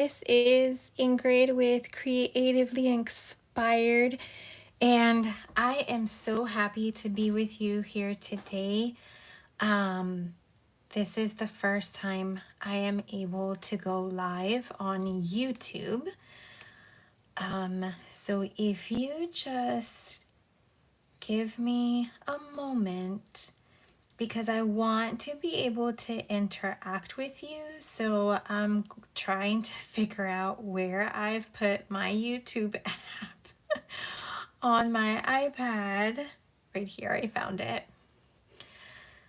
This is Ingrid with Creatively Inspired, and I am so happy to be with you here today. Um, this is the first time I am able to go live on YouTube. So if you just give me a moment, because I want to be able to interact with you. So I'm trying to figure out where I've put my YouTube app on my iPad. Right here, I found it.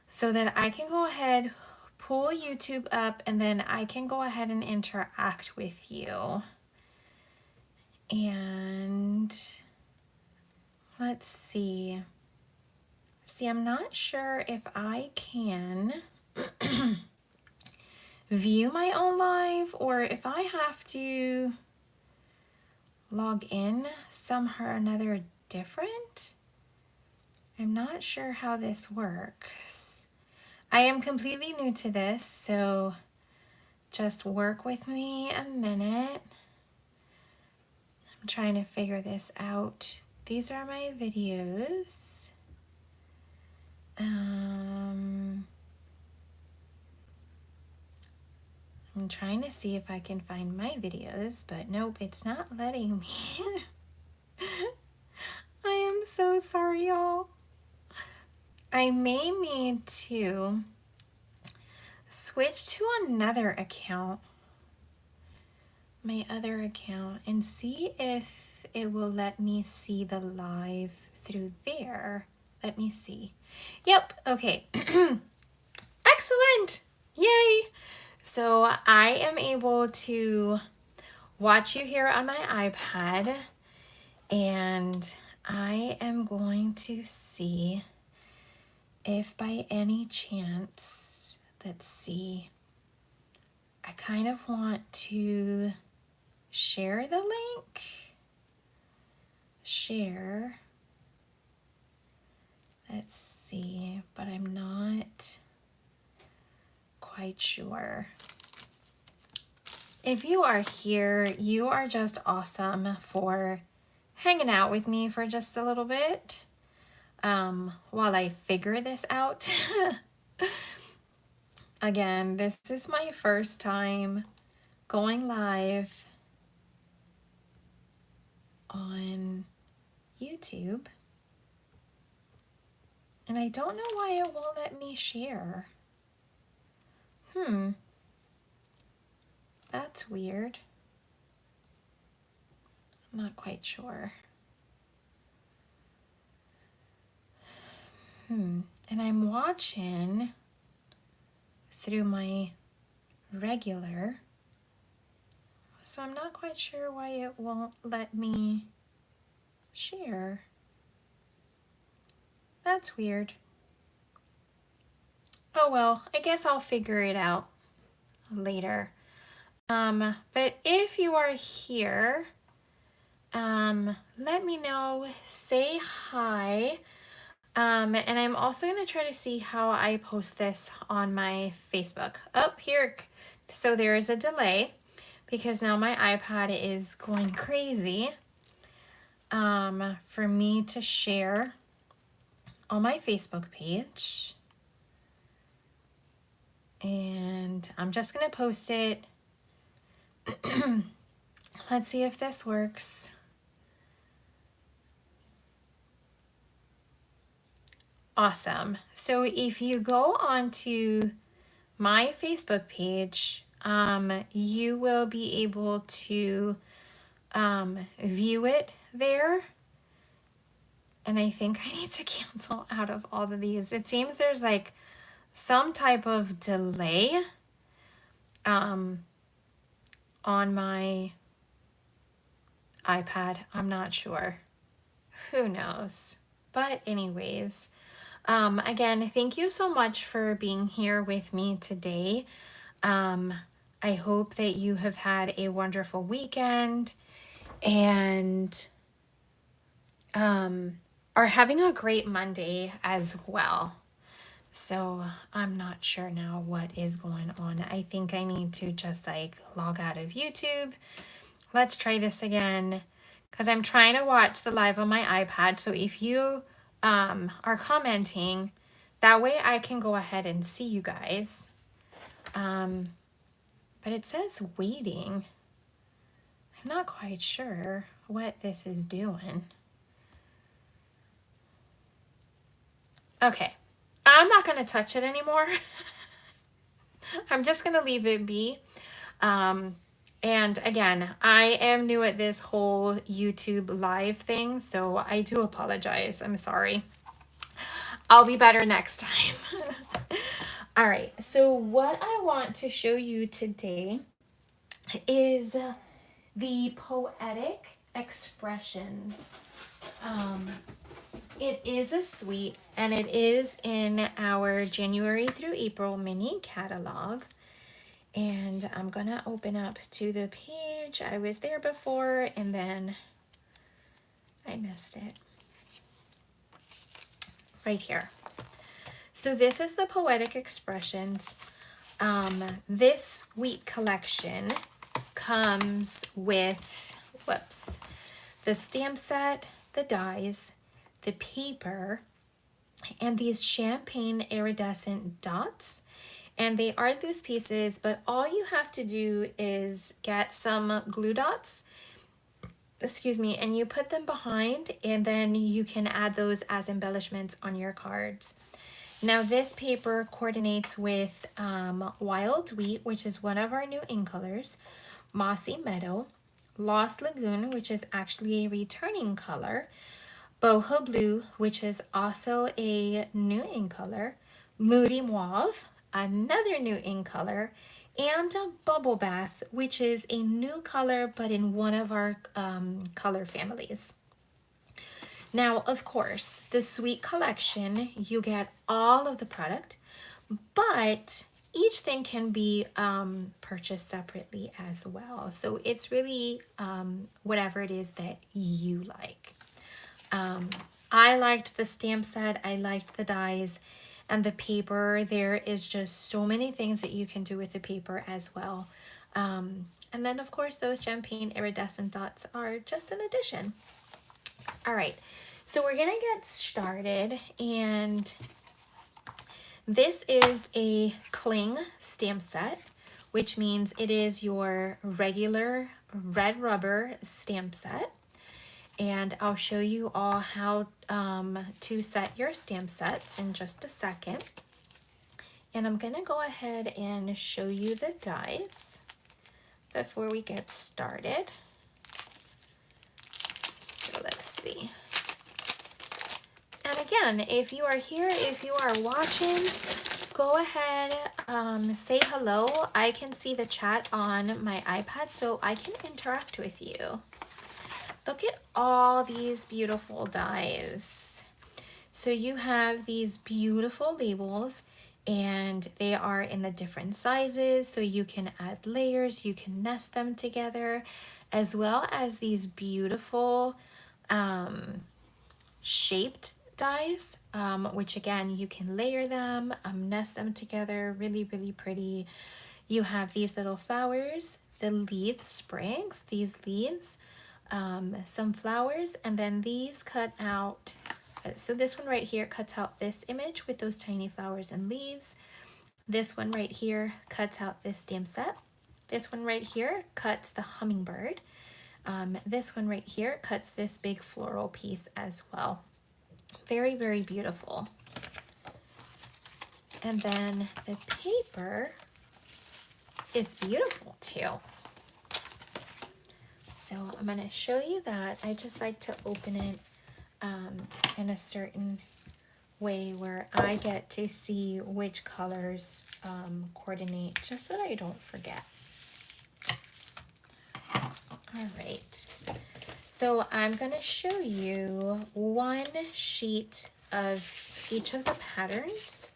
So that I can go ahead, pull YouTube up, and then I can go ahead and interact with you. And let's see. See, I'm not sure if I can view my own live or if I have to log in somehow or another different. I'm not sure how this works. I am completely new to this, so just work with me a minute. I'm trying to figure this out. These are my videos. I'm trying to see if I can find my videos, but nope, it's not letting me. I am so sorry, y'all. I may need to switch to another account, my other account, and see if it will let me see the live through there. Let me see. Yep, okay. Excellent! Yay! So I am able to watch you here on my iPad, and I am going to see if by any chance, let's see, I kind of want to share the link. Share. Let's see, but I'm not quite sure. If you are here, you are just awesome for hanging out with me for just a little bit while I figure this out. Again, this is my first time going live on YouTube, and I don't know why it won't let me share. That's weird. I'm not quite sure. And I'm watching through my regular, so I'm not quite sure why it won't let me share. That's weird. Oh well, I guess I'll figure it out later. But if you are here, let me know, say hi. And I'm also going to try to see how I post this on my Facebook. Up here, so there is a delay because now my iPad is going crazy for me to share on my Facebook page. And I'm just going to post it. Let's see if this works. Awesome. So if you go onto my Facebook page, you will be able to view it there. And I think I need to cancel out of all of these. It seems there's like some type of delay on my iPad. I'm not sure. Who knows? But anyways, again, thank you so much for being here with me today. I hope that you have had a wonderful weekend and are having a great Monday as well. So I'm not sure now what is going on. I think I need to just like log out of YouTube. Let's try this again because I'm trying to watch the live on my iPad. So if you are commenting, that way I can go ahead and see you guys. But it says waiting. I'm not quite sure what this is doing. Okay, I'm not going to touch it anymore. I'm just going to leave it be. And again, I am new at this whole YouTube live thing, so I do apologize. I'm sorry. I'll be better next time. All right, so what I want to show you today is the Poetic Expressions. It is a suite, and it is in our January through April mini catalog. And I'm gonna open up to the page. I was there before and then I missed it. Right here. So this is the Poetic Expressions. This suite collection comes with, the stamp set, the dies, the paper, and these champagne iridescent dots. And they are loose pieces, but all you have to do is get some glue dots, and you put them behind, and then you can add those as embellishments on your cards. Now this paper coordinates with Wild Wheat, which is one of our new in colors, Mossy Meadow, Lost Lagoon, which is actually a returning color, Boho Blue, which is also a new in color, Moody Mauve, another new in color, and Bubble Bath, which is a new color but in one of our color families. Now, of course, the suite collection, you get all of the product, but each thing can be purchased separately as well. So it's really whatever it is that you like. I liked the stamp set, I liked the dies, and the paper. There is just so many things that you can do with the paper as well. And then, of course, those champagne iridescent dots are just an addition. All right, so we're gonna get started, and this is a cling stamp set, which means it is your regular red rubber stamp set. And I'll show you all how to set your stamp sets in just a second. And I'm going to go ahead and show you the dies before we get started. So let's see. And again, if you are here, if you are watching, go ahead, say hello. I can see the chat on my iPad, so I can interact with you. Look at all these beautiful dies. So you have these beautiful labels, and they are in the different sizes, so you can add layers, you can nest them together, as well as these beautiful shaped dies, which again, you can layer them, nest them together, really, really pretty. You have these little flowers, the leaf sprigs, these leaves, some flowers, and then these cut out. So this one right here cuts out this image with those tiny flowers and leaves. This one right here cuts out this stamp set. This one right here cuts the hummingbird. This one right here cuts this big floral piece as well. Very, very beautiful. And then the paper is beautiful too. So I'm going to show you that. I just like to open it in a certain way where I get to see which colors coordinate, just so that I don't forget. All right. So I'm going to show you one sheet of each of the patterns.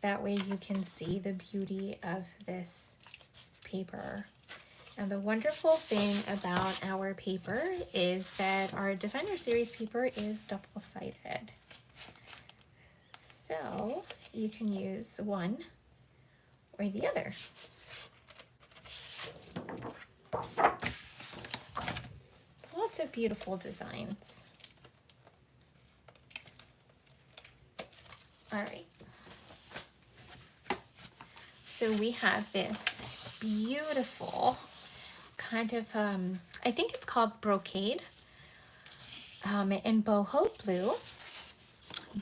That way you can see the beauty of this paper. And the wonderful thing about our paper is that our designer series paper is double-sided. So you can use one or the other. Lots of beautiful designs. All right. So we have this beautiful kind of, I think it's called brocade in boho blue.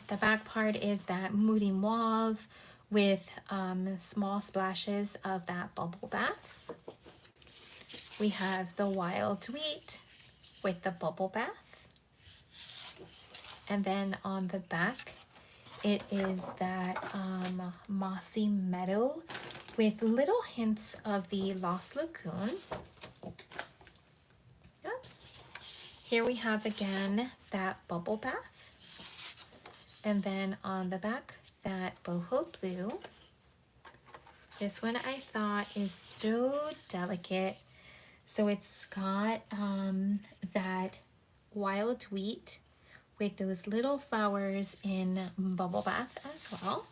The back part is that moody mauve with small splashes of that bubble bath. We have the wild wheat with the bubble bath. And then on the back, it is that mossy meadow with little hints of the Lost Lagoon. Oops. Here we have again that bubble bath. And then on the back, that boho blue. This one I thought is so delicate. So it's got that wild wheat with those little flowers in bubble bath as well.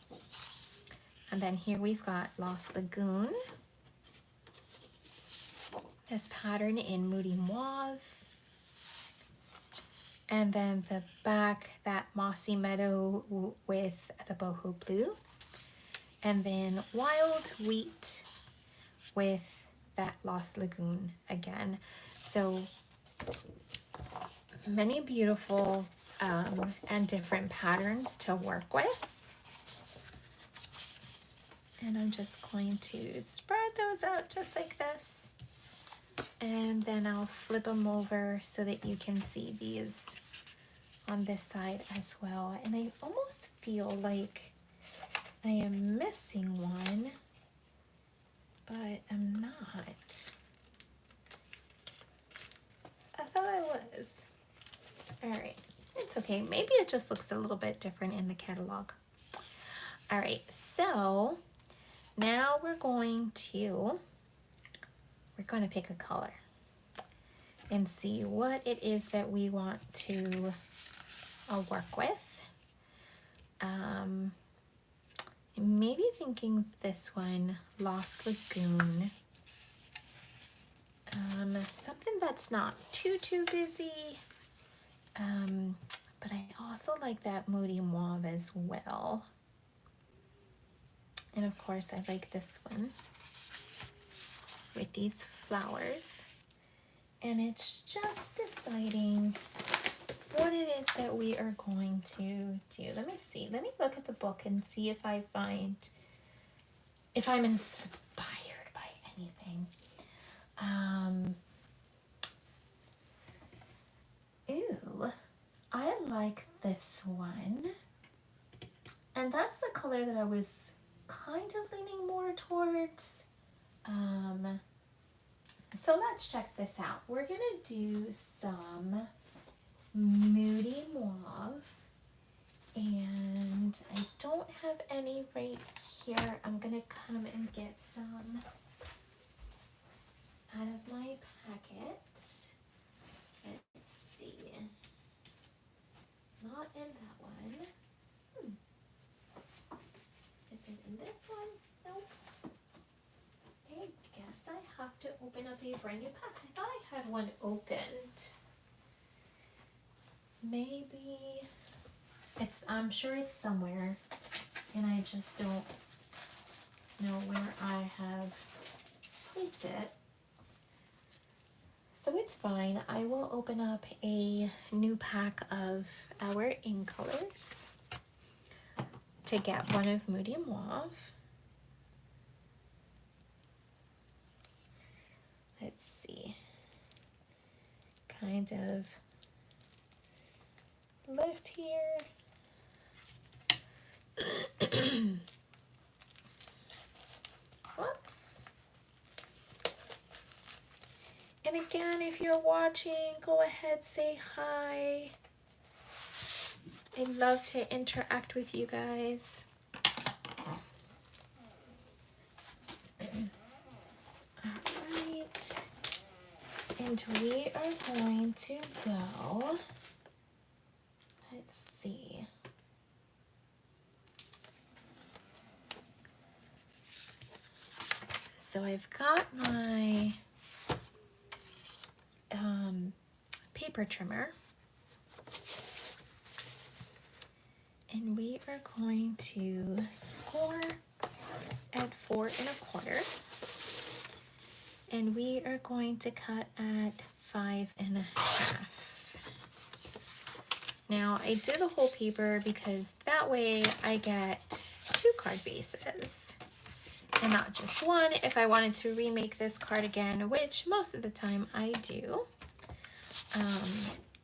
And then here we've got Lost Lagoon. This pattern in moody mauve. And then the back, that mossy meadow with the boho blue. And then wild wheat with that Lost Lagoon again. So many beautiful and different patterns to work with. And I'm just going to spread those out just like this. And then I'll flip them over so that you can see these on this side as well. And I almost feel like I am missing one, but I'm not. I thought I was. All right, it's okay. Maybe it just looks a little bit different in the catalog. All right, so now we're going to pick a color and see what it is that we want to work with. Maybe thinking this one, Lost Lagoon. Something that's not too busy. But I also like that moody mauve as well. And of course I like this one with these flowers. And it's just deciding what it is that we are going to do. Let me see. Let me look at the book and see if I'm inspired by anything. Ooh, I like this one. And that's the color that I was kind of leaning more towards. So let's check this out. We're gonna do some moody mauve, and I don't have any right here. I'm gonna come and get some out of my packet. Let's see. Not in that one. Is it in this one? Nope. I guess I have to open up a brand new pack. I thought I had one opened. Maybe I'm sure it's somewhere, and I just don't know where I have placed it. So it's fine. I will open up a new pack of our in colors to get one of Moody Mauve. Let's see. Kind of lift here. Whoops. And again, if you're watching, go ahead, say hi. I'd love to interact with you guys. Alright. And we are going to go, let's see. So I've got my paper trimmer, and we are going to score at 4 1/4, and we are going to cut at 5 1/2. Now I do the whole paper because that way I get 2 card bases and not just one if I wanted to remake this card again, which most of the time I do.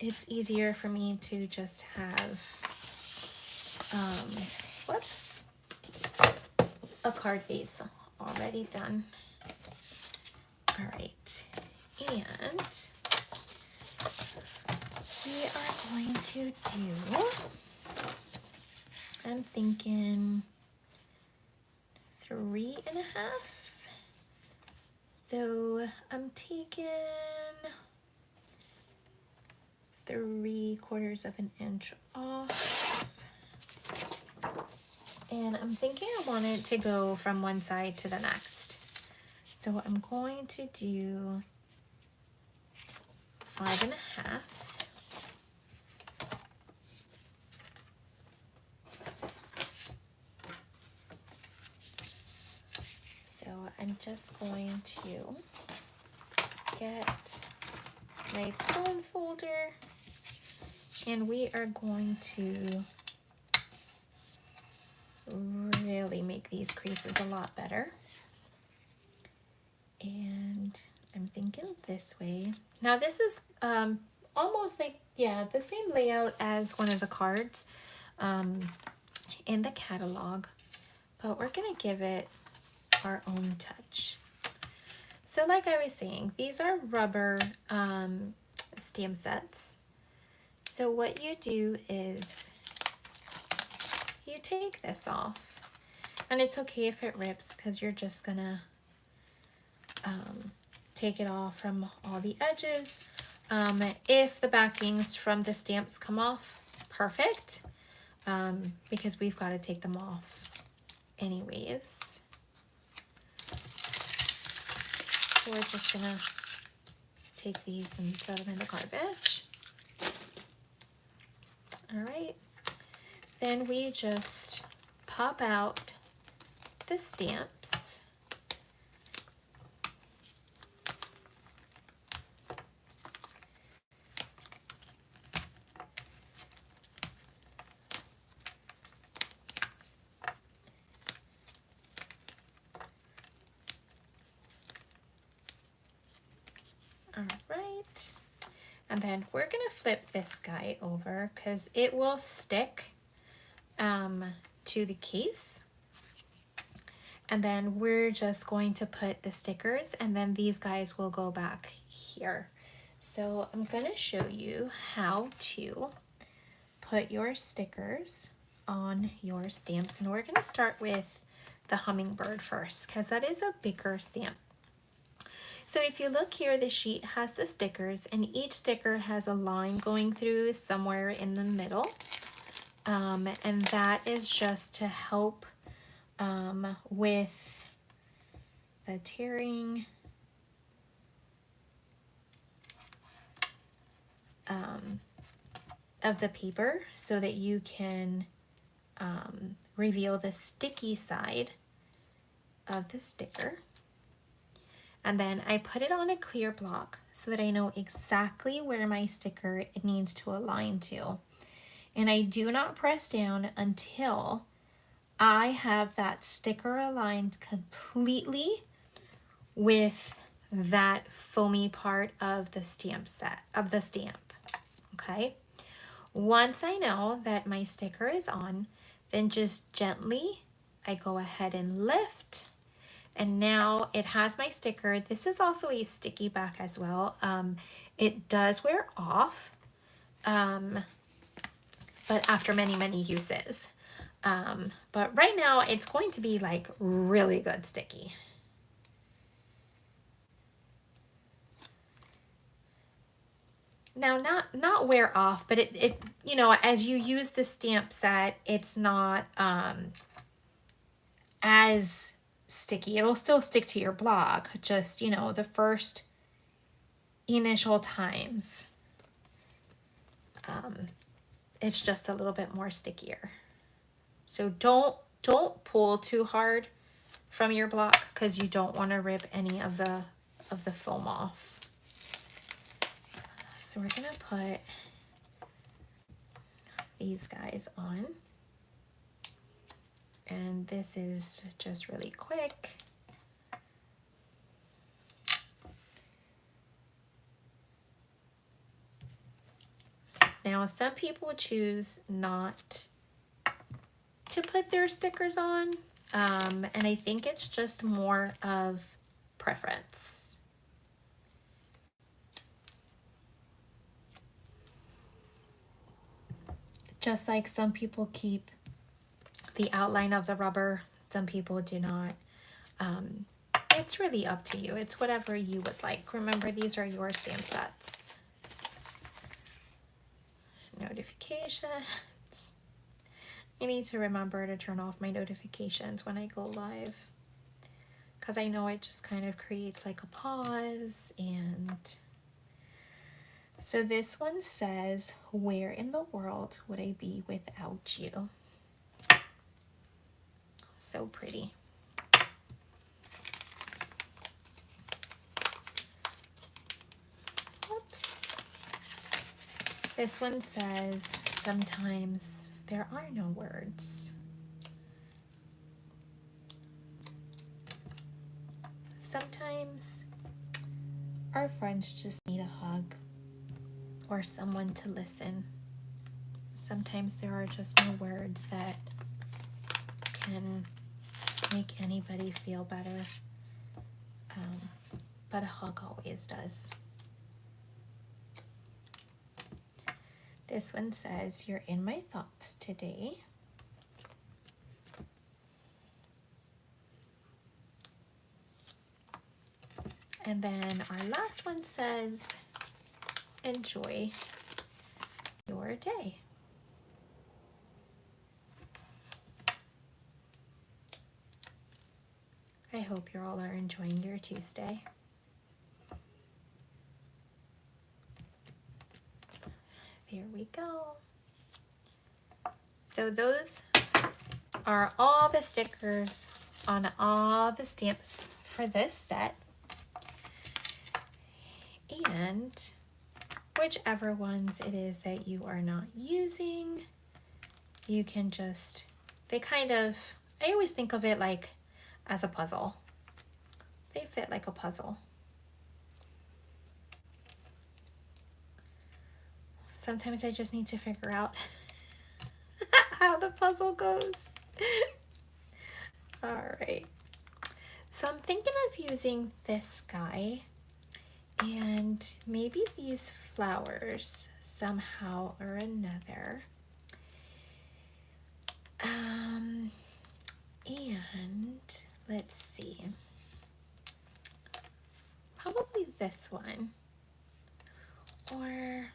It's easier for me to just have a card base already done. All right, and we are going to do, I'm thinking 3 1/2. So I'm taking 3/4 of an inch off. And I'm thinking I want it to go from one side to the next. So I'm going to do 5 1/2. So I'm just going to get my bone folder, and we are going to really make these creases a lot better. And I'm thinking this way. Now this is almost like, yeah, the same layout as one of the cards in the catalog, but we're gonna give it our own touch. So like I was saying, these are rubber stamp sets. So what you do is you take this off, and it's okay if it rips because you're just gonna take it off from all the edges. If the backings from the stamps come off, perfect, because we've got to take them off anyways. So we're just gonna take these and throw them in the garbage. All right, then we just pop out the stamps. All right, and then we're gonna flip this guy over because it will stick to the case. And then we're just going to put the stickers, and then these guys will go back here. So I'm gonna show you how to put your stickers on your stamps, and we're gonna start with the hummingbird first because that is a bigger stamp. So if you look here, the sheet has the stickers, and each sticker has a line going through somewhere in the middle. And that is just to help with the tearing of the paper so that you can reveal the sticky side of the sticker. And then I put it on a clear block so that I know exactly where my sticker needs to align to. And I do not press down until I have that sticker aligned completely with that foamy part of the stamp set, of the stamp, okay? Once I know that my sticker is on, then just gently I go ahead and lift, and now it has my sticker. This is also a sticky back as well. It does wear off, but after many uses. But right now it's going to be like really good sticky. Now, not wear off, but it you know, as you use the stamp set, it's not as sticky. It'll still stick to your block, just, you know, the first initial times. It's just a little bit more stickier. So don't pull too hard from your block because you don't want to rip any of the foam off. So we're gonna put these guys on, and this is just really quick. Now some people choose not to put their stickers on, and I think it's just more of preference. Just like some people keep the outline of the rubber, some people do not. It's really up to you. It's whatever you would like. Remember, these are your stamp sets. Notifications. I need to remember to turn off my notifications when I go live, because I know it just kind of creates like a pause. And so this one says, where in the world would I be without you? So pretty. Oops. This one says, sometimes there are no words. Sometimes our friends just need a hug or someone to listen. Sometimes there are just no words that can make anybody feel better, but a hug always does. This one says, you're in my thoughts today. And then our last one says, enjoy your day. I hope you all are enjoying your Tuesday. There we go. So those are all the stickers on all the stamps for this set. And whichever ones it is that you are not using, you can just, they kind of, I always think of it like as a puzzle. They fit like a puzzle. Sometimes I just need to figure out how the puzzle goes. All right. So I'm thinking of using this guy and maybe these flowers somehow or another. And let's see. Probably this one. Or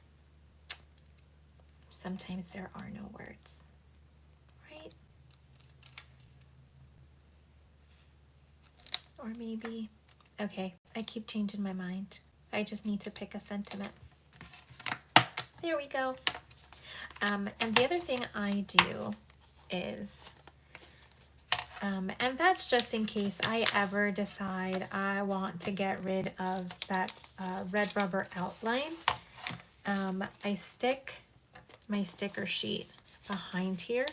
sometimes there are no words, right? Or maybe, okay, I keep changing my mind. I just need to pick a sentiment. There we go. And the other thing I do is, and that's just in case I ever decide I want to get rid of that red rubber outline, I stick my sticker sheet behind here,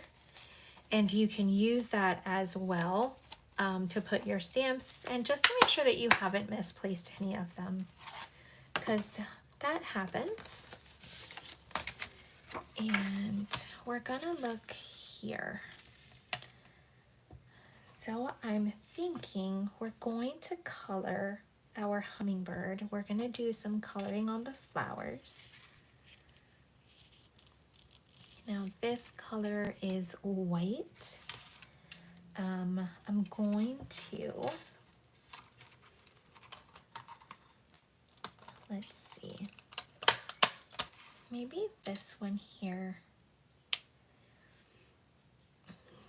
and you can use that as well to put your stamps, and just to make sure that you haven't misplaced any of them, because that happens. And we're gonna look here. So I'm thinking we're going to color our hummingbird. We're gonna do some coloring on the flowers. Now this color is white. I'm going to, let's see, maybe this one here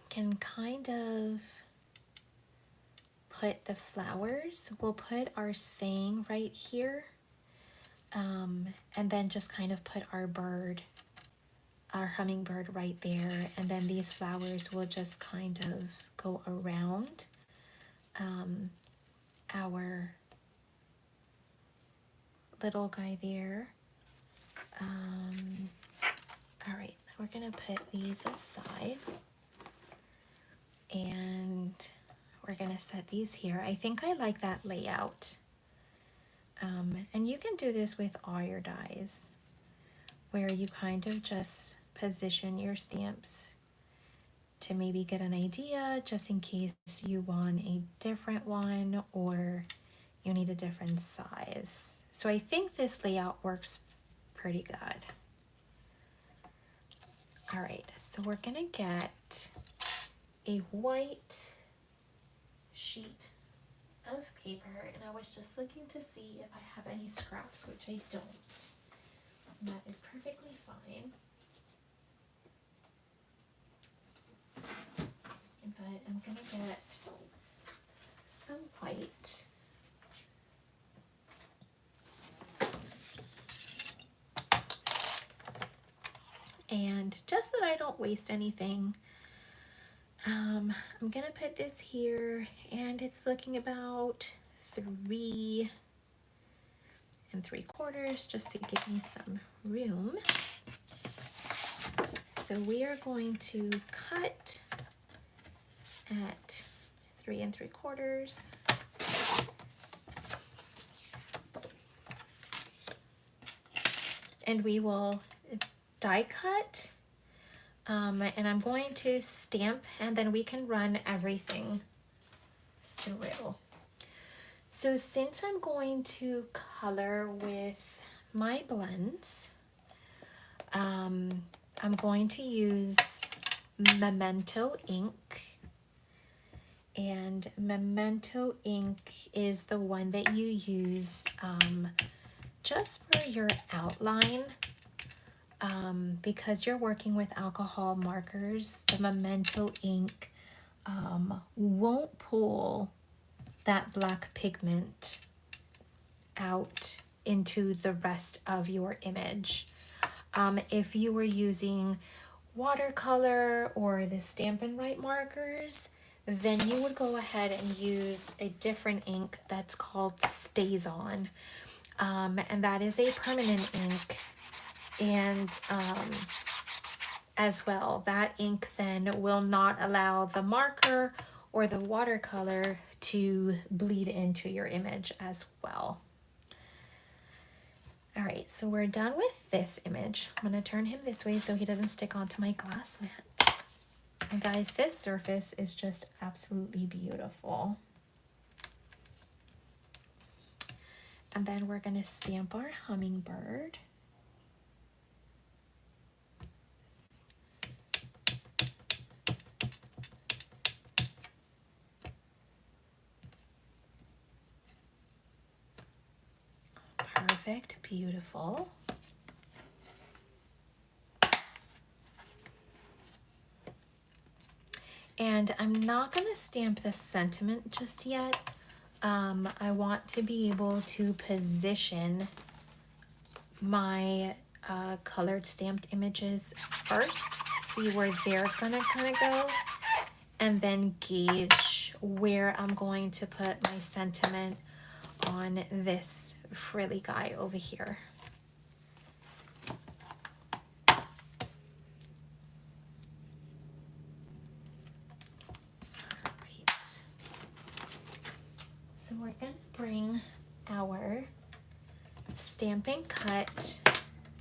can kind of put the flowers, we'll put our saying right here, and then just kind of put our bird, our hummingbird right there, and then these flowers will just kind of go around our little guy there. All right, we're gonna put these aside, and we're gonna set these here. I think I like that layout. And you can do this with all your dies, where you kind of just position your stamps to maybe get an idea, just in case you want a different one or you need a different size. So I think this layout works pretty good. All right, so we're gonna get a white sheet of paper, and I was just looking to see if I have any scraps, which I don't. And that is perfectly fine. But I'm gonna get some white. And just so that I don't waste anything, I'm gonna put this here, and it's looking about 3 3/4, just to give me some room. So we are going to cut at 3 3/4. And we will die cut, and I'm going to stamp, and then we can run everything through. So since I'm going to color with my blends, I'm going to use Memento ink, and Memento ink is the one that you use just for your outline. Because you're working with alcohol markers, the Memento ink won't pull that black pigment out into the rest of your image. If you were using watercolor or the Stampin' Write markers, then you would go ahead and use a different ink that's called StazOn, and that is a permanent ink. And as well, that ink then will not allow the marker or the watercolor to bleed into your image as well. All right, so we're done with this image. I'm going to turn him this way so he doesn't stick onto my glass mat. And guys, this surface is just absolutely beautiful. And then we're going to stamp our hummingbird. Perfect, beautiful. And I'm not going to stamp the sentiment just yet. I want to be able to position my colored stamped images first, see where they're gonna kind of go, and then gauge where I'm going to put my sentiment on this frilly guy over here. Alright, so we're gonna bring our Stampin' Cut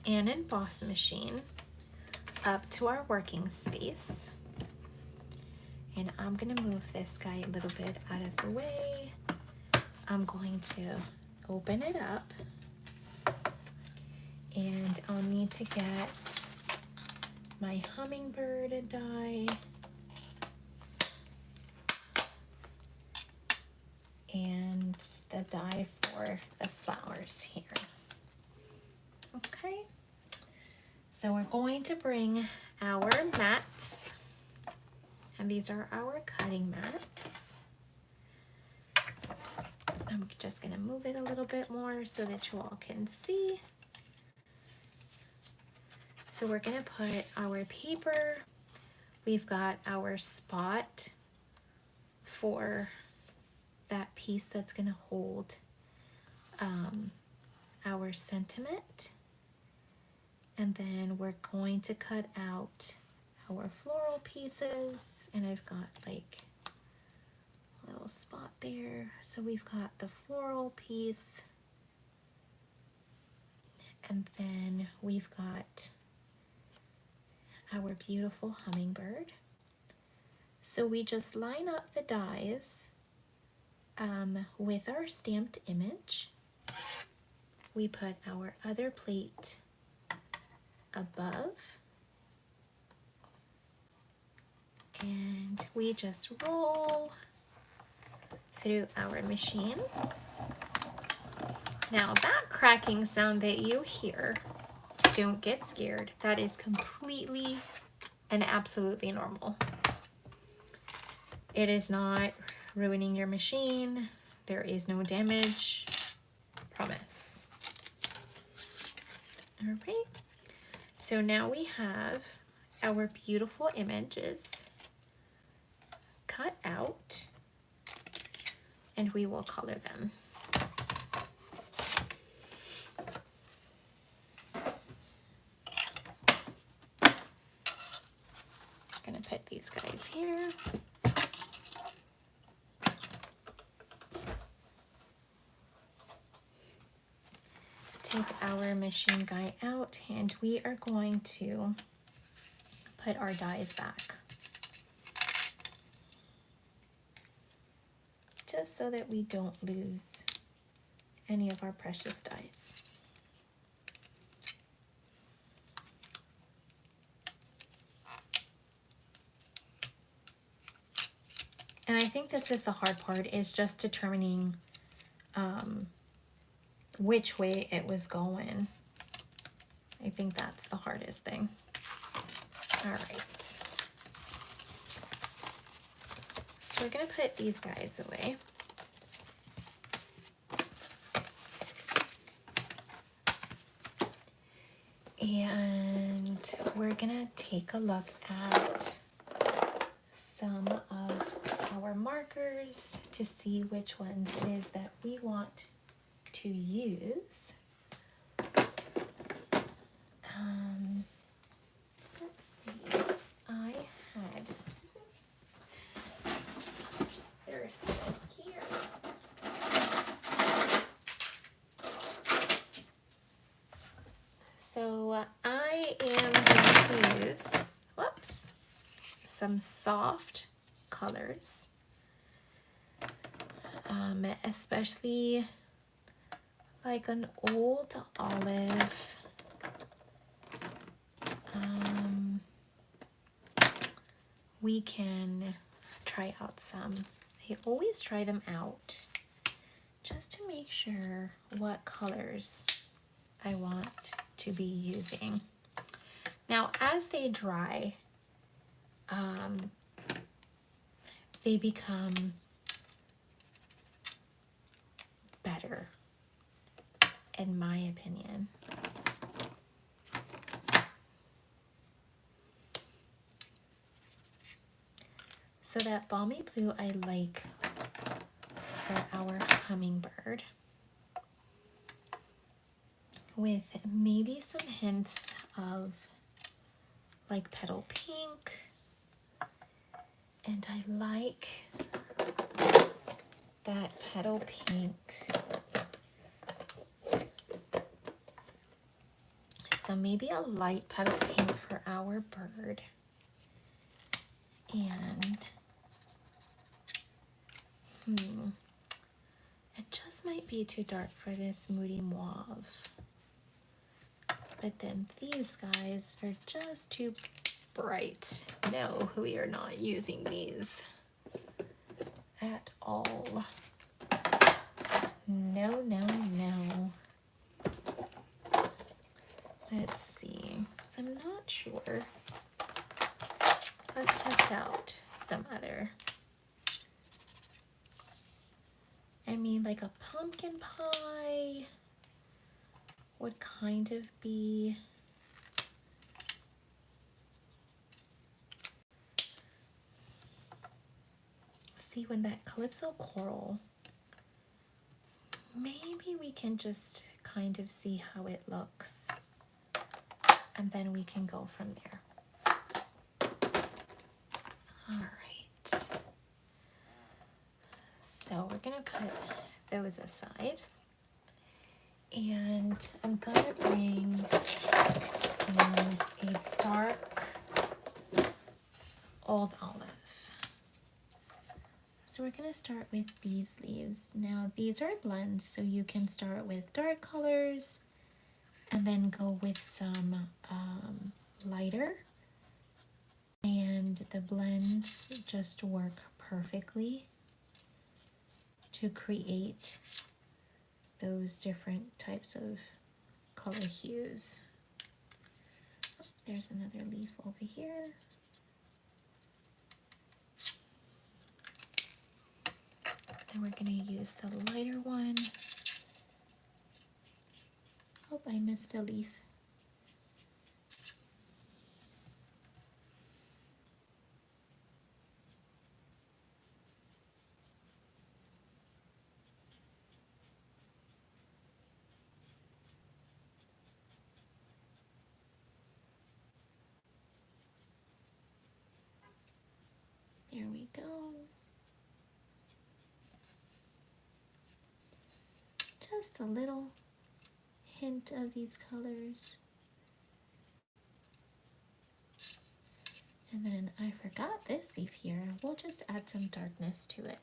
and Emboss machine up to our working space, and I'm gonna move this guy a little bit out of the way. I'm going to open it up, and I'll need to get my hummingbird die and the die for the flowers here. Okay, so we're going to bring our mats, and these are our cutting mats. I'm just going to move it a little bit more so that you all can see. So we're going to put our paper. We've got our spot for that piece that's going to hold our sentiment. And then we're going to cut out our floral pieces. And I've got like a little spot there. So we've got the floral piece. And then we've got our beautiful hummingbird. So we just line up the dies with our stamped image. We put our other plate above, and we just roll through our machine. Now that cracking sound that you hear, don't get scared. That is completely and absolutely normal. It is not ruining your machine. There is no damage. Promise. All right. So now we have our beautiful images cut out, and we will color them. I'm gonna put these guys here. Take our machine guy out, and we are going to put our dies back, just so that we don't lose any of our precious dies. And I think this is the hard part, is just determining which way it was going. I think that's the hardest thing. All right. So we're gonna put these guys away. And we're gonna take a look at some of our markers to see which ones it is that we want to use. Let's see, I had, they're still here. So I am going to use, whoops, some soft colors, especially like an old olive. We can try out some. I always try them out just to make sure what colors I want to be using. Now, as they dry, they become better, in my opinion. So that balmy blue I like for our hummingbird, with maybe some hints of like petal pink. And I like that petal pink. So maybe a light petal pink for our bird. And it just might be too dark for this moody mauve. But then these guys are just too bright. No, we are not using these at all. No, no, no. Let's see. So I'm not sure. Let's test out some other. I mean, like a pumpkin pie would kind of be. See, when that calypso coral, maybe we can just kind of see how it looks, and then we can go from there. All right. So we're gonna put those aside, and I'm gonna bring in a dark old olive. So we're gonna start with these leaves. Now these are blends, so you can start with dark colors and then go with some lighter. And the blends just work perfectly to create those different types of color hues. There's another leaf over here. Then we're going to use the lighter one. Oh, I missed a leaf. There we go. Just a little hint of these colors. And then I forgot this leaf here. We'll just add some darkness to it.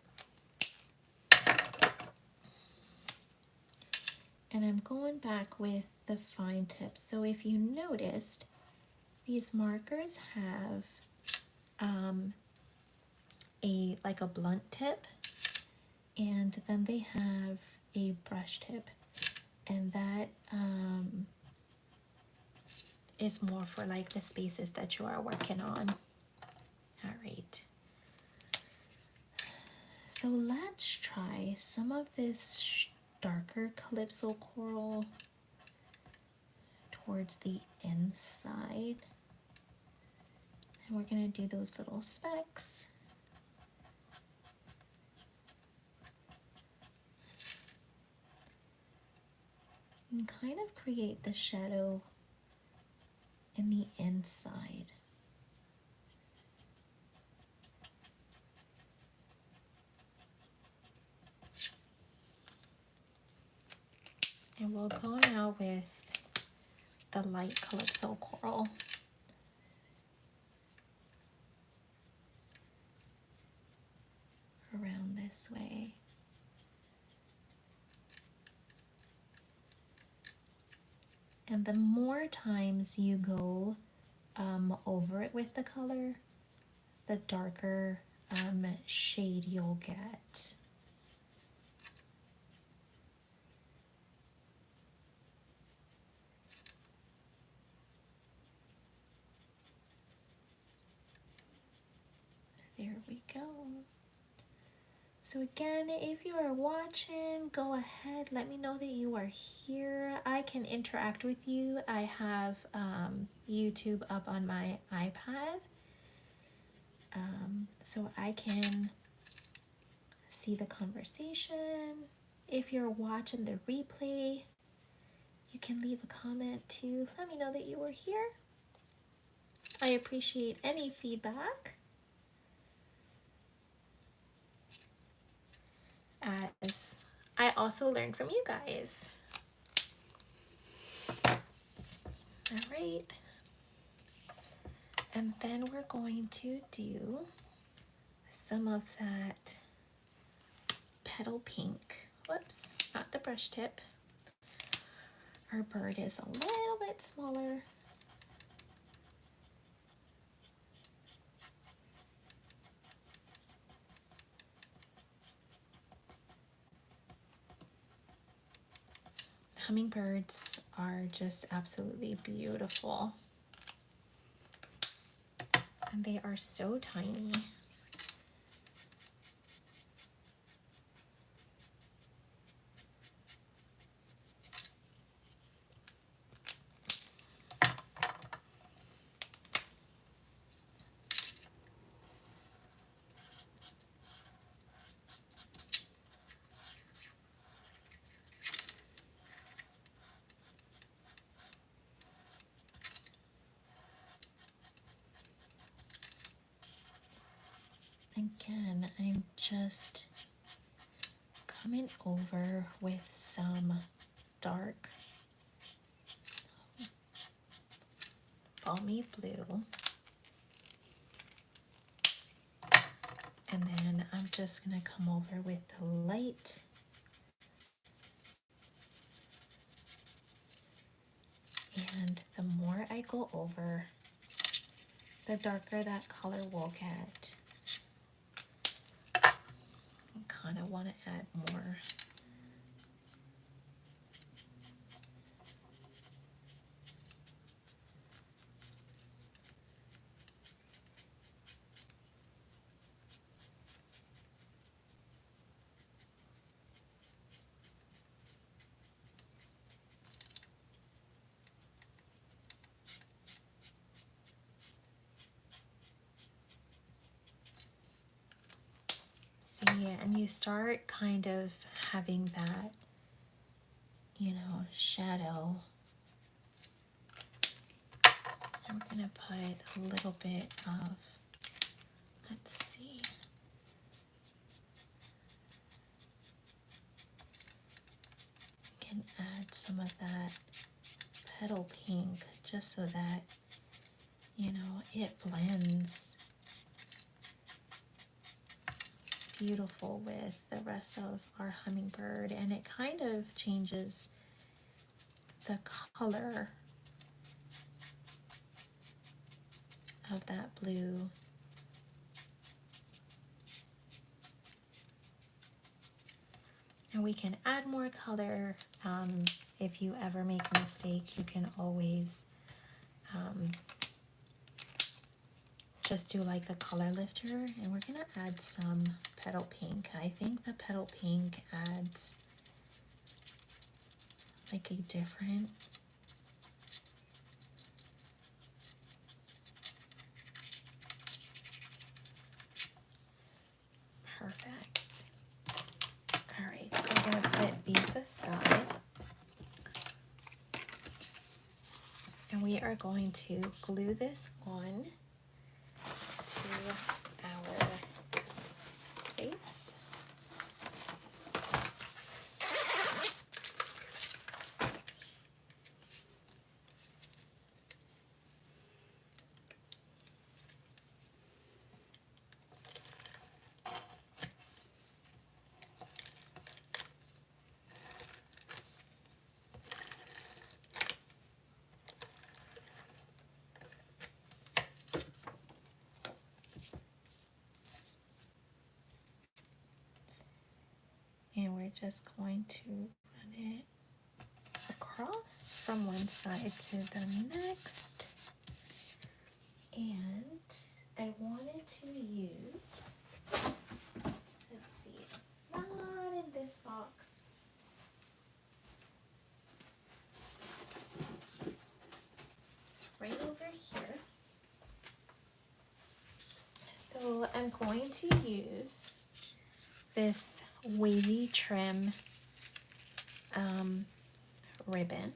And I'm going back with the fine tips. So if you noticed, these markers have like a blunt tip, and then they have a brush tip, and that is more for like the spaces that you are working on. All right. So let's try some of this darker calypso coral towards the inside. And we're going to do those little specks. And kind of create the shadow in the inside. And we'll go now with the light calypso coral. Around this way. And the more times you go over it with the color, the darker shade you'll get. There we go. So again, if you are watching, go ahead, let me know that you are here. I can interact with you. I have YouTube up on my iPad, so I can see the conversation. If you're watching the replay, you can leave a comment to let me know that you were here. I appreciate any feedback, as I also learned from you guys. All right. And then we're going to do some of that petal pink. Whoops, not the brush tip. Our bird is a little bit smaller. Hummingbirds are just absolutely beautiful. And they are so tiny. just coming over with some dark balmy blue. And then I'm just going to come over with the light and the more I go over, the darker that color will get. I kind of want to add more. See, and you start kind of having that, shadow. I'm going to put a little bit of, let's see, can add some of that petal pink just so that, it blends beautiful with the rest of our hummingbird, and it kind of changes the color of that blue. And we can add more color. If you ever make a mistake, you can always just do like a color lifter, and we're gonna add some petal pink. I think the petal pink adds like a different perfect. All right, so I'm gonna put these aside, and we are going to glue this on to our base. And we're just going to run it across from one side to the next. And I wanted to use, let's see, not in this box. It's right over here. So I'm going to use this wavy trim ribbon.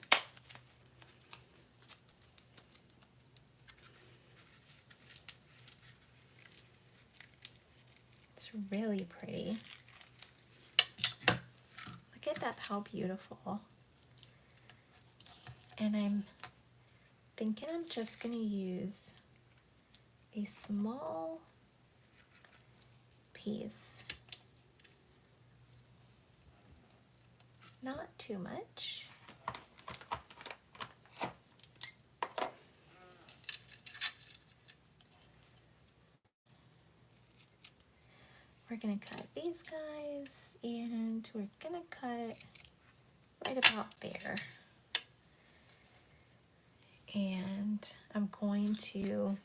It's really pretty. Look at that, how beautiful. And I'm thinking I'm just going to use a small piece. Not too much. We're going to cut these guys, and we're going to cut right about there. And I'm going to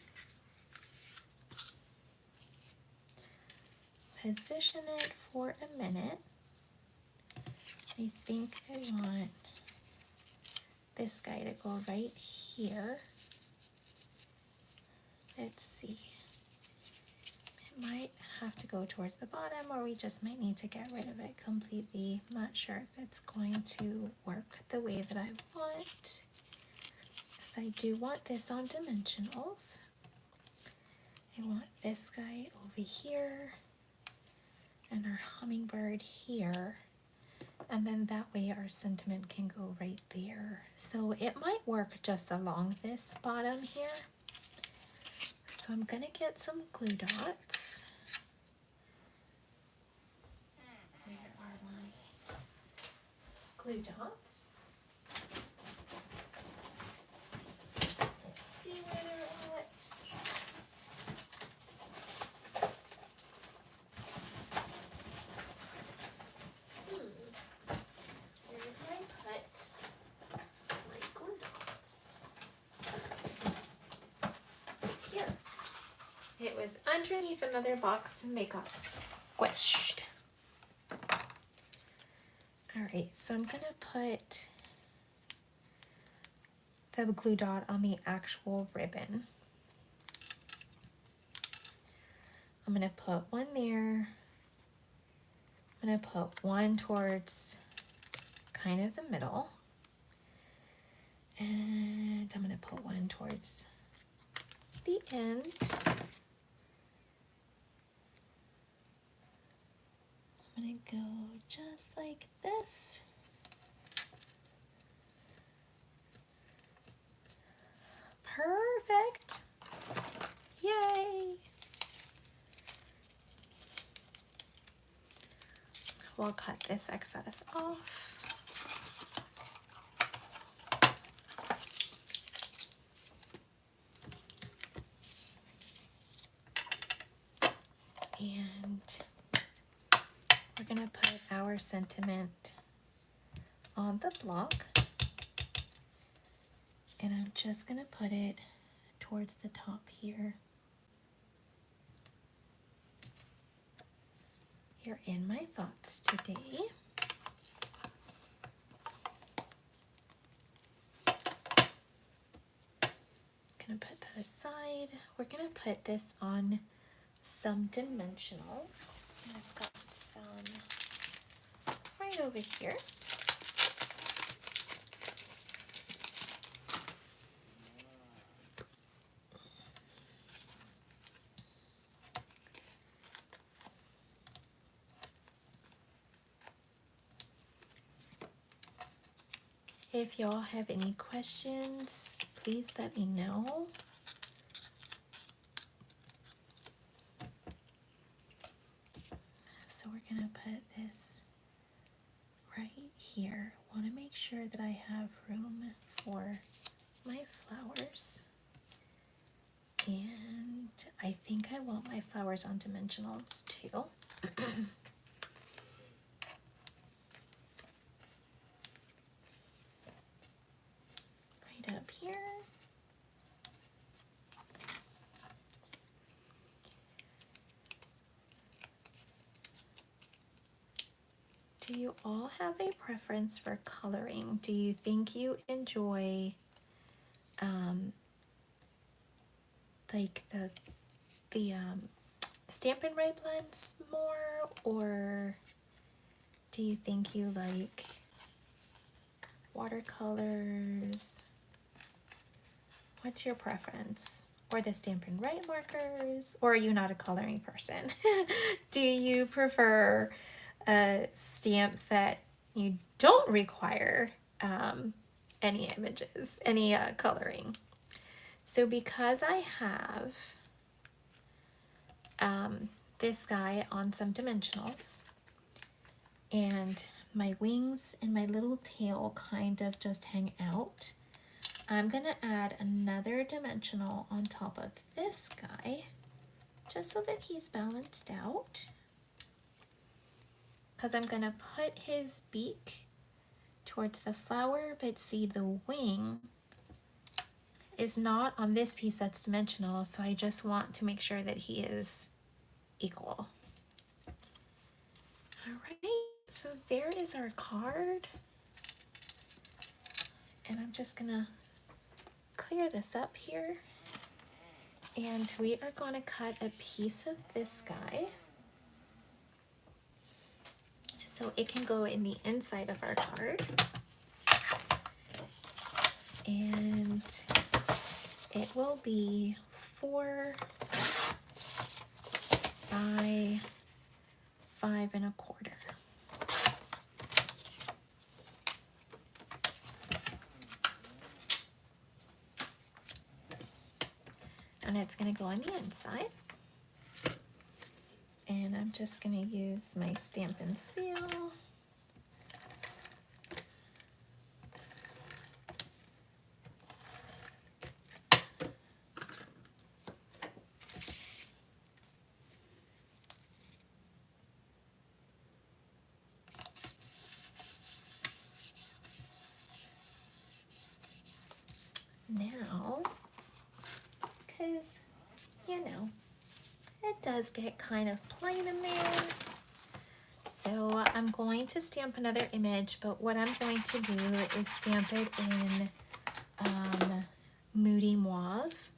position it for a minute. I think I want this guy to go right here. Let's see. It might have to go towards the bottom, or we just might need to get rid of it completely. I'm not sure if it's going to work the way that I want, because I do want this on dimensionals. I want this guy over here. and our hummingbird here. And then that way our sentiment can go right there. So it might work just along this bottom here. So I'm gonna get some glue dots. Where are my glue dots? Let's see where they're at. Where did I put my glue dots? Here. It was underneath another box and they got squished. Alright, so I'm gonna put the glue dot on the actual ribbon. I'm gonna put one there. I'm gonna put one towards kind of the middle. And I'm gonna put one towards the end. I'm gonna go just like this. Perfect. Yay. We'll cut this excess off. And we're gonna put our sentiment on the block. And I'm just gonna put it towards the top here. You're in my thoughts today. Gonna put that aside. We're gonna put this on some dimensionals. I've got some right over here. If y'all have any questions, please let me know. So we're gonna put this right here. Want to make sure that I have room for my flowers. And I think I want my flowers on dimensionals too. Right up here. Do you all have a preference for coloring? Do you think you enjoy like the Stampin' Write blends more, or do you think you like watercolors? What's your preference? Or the Stampin' Write markers? Or are you not a coloring person? Do you prefer stamps that you don't require any images, any coloring? So because I have this guy on some dimensionals, and my wings and my little tail kind of just hang out, I'm gonna add another dimensional on top of this guy, just so that he's balanced out. Because I'm gonna put his beak towards the flower, but see, the wing is not on this piece that's dimensional, so I just want to make sure that he is equal. All right, so there is our card. And I'm just gonna clear this up here. And we are gonna cut a piece of this guy, so it can go in the inside of our card. And it will be 4 by 5 1/4. And it's going to go on the inside. And I'm just going to use my stamp and seal. Now, because, you know, it does get kind of plain in there. So I'm going to stamp another image, but what I'm going to do is stamp it in Moody Mauve,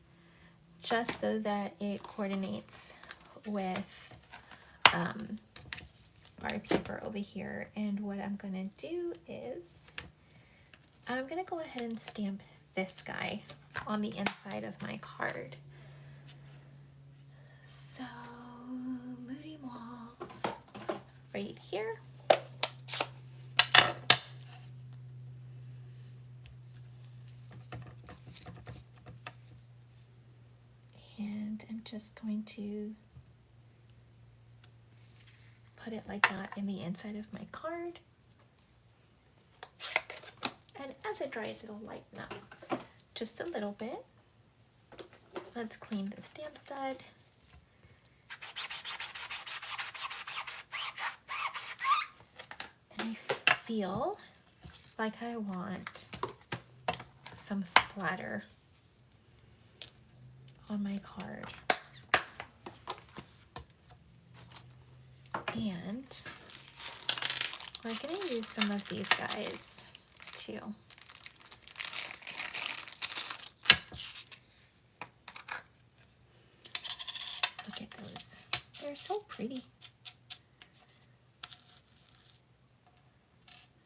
just so that it coordinates with our paper over here. And what I'm going to do is I'm going to go ahead and stamp this guy on the inside of my card. So, Moody Mauve right here. And I'm just going to put it like that in the inside of my card. And as it dries, it'll lighten up just a little bit. Let's clean the stamp set. And I feel like I want some splatter on my card. And we're going to use some of these guys too. Look at those. They're so pretty.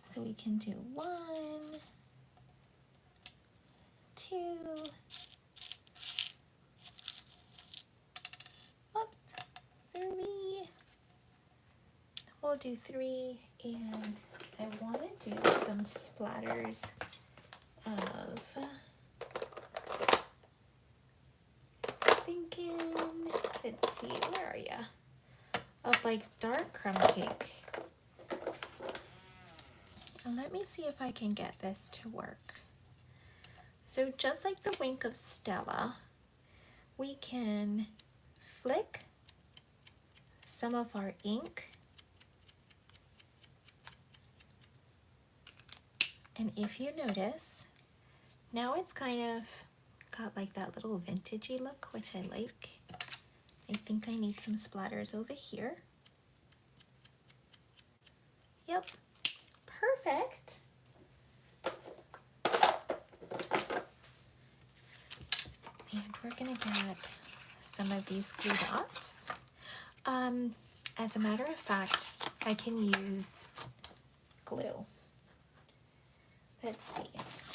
So we can do 1, 2, oops, 3. We'll do 3, and I want to do some splatters of, thinking, let's see, where are ya? Of like dark crumb cake. And let me see if I can get this to work. So just like the Wink of Stella, we can flick some of our ink. And if you notice, now it's kind of got like that little vintagey look, which I like. I think I need some splatters over here. Yep, perfect. And we're gonna get some of these glue dots. As a matter of fact, I can use glue. Let's see,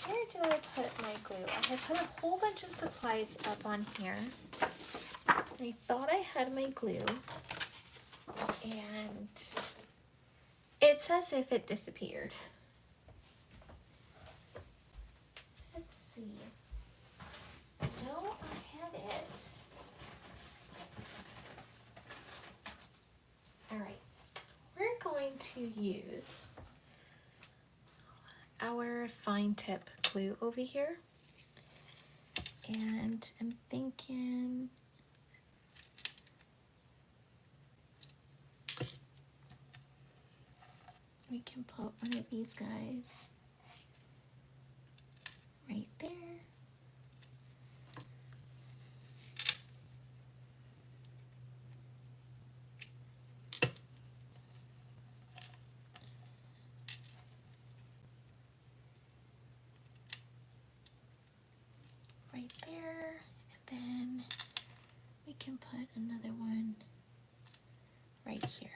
where did I put my glue? I had put a whole bunch of supplies up on here. I thought I had my glue, and it's as if it disappeared. Let's see. No, I had it. All right, we're going to use our fine tip glue over here, and I'm thinking we can put one of these guys right there. Right there, and then we can put another one right here.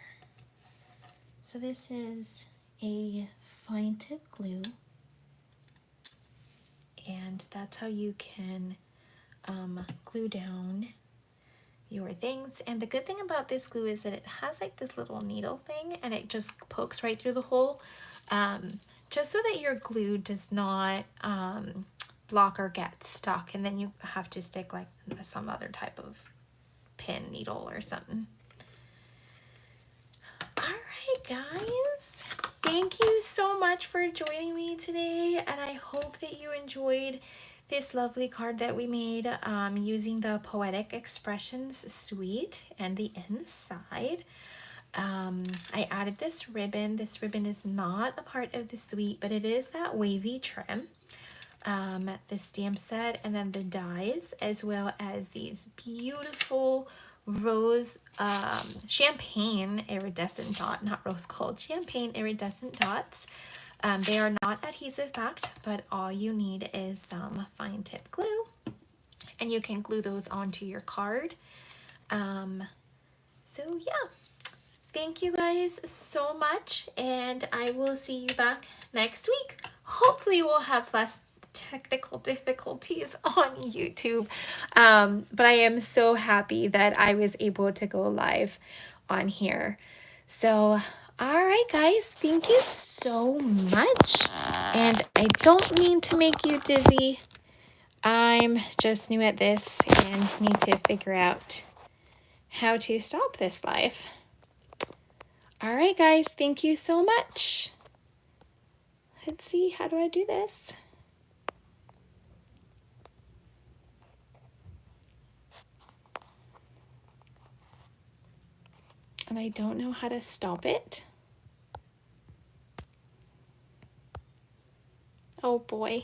So this is a fine tip glue, and that's how you can glue down your things. And the good thing about this glue is that it has like this little needle thing, and it just pokes right through the hole, just so that your glue does not block or get stuck, and then you have to stick like some other type of pin needle or something. All right, guys. Thank you so much for joining me today, and I hope that you enjoyed this lovely card that we made using the Poetic Expressions suite and the inside. I added this ribbon. This ribbon is not a part of the suite, but it is that wavy trim. The stamp set, and then the dies, as well as these beautiful rose champagne iridescent dot, not rose gold, champagne iridescent dots. They are not adhesive backed, but all you need is some fine tip glue, and you can glue those onto your card. So yeah, thank you guys so much, and I will see you back next week. Hopefully we'll have less technical difficulties on YouTube, but I am so happy that I was able to go live on here. So all right, guys, thank you so much, and I don't mean to make you dizzy. I'm just new at this and need to figure out how to stop this live. All right, guys, thank you so much. Let's see, how do I do this? And I don't know how to stop it. Oh boy.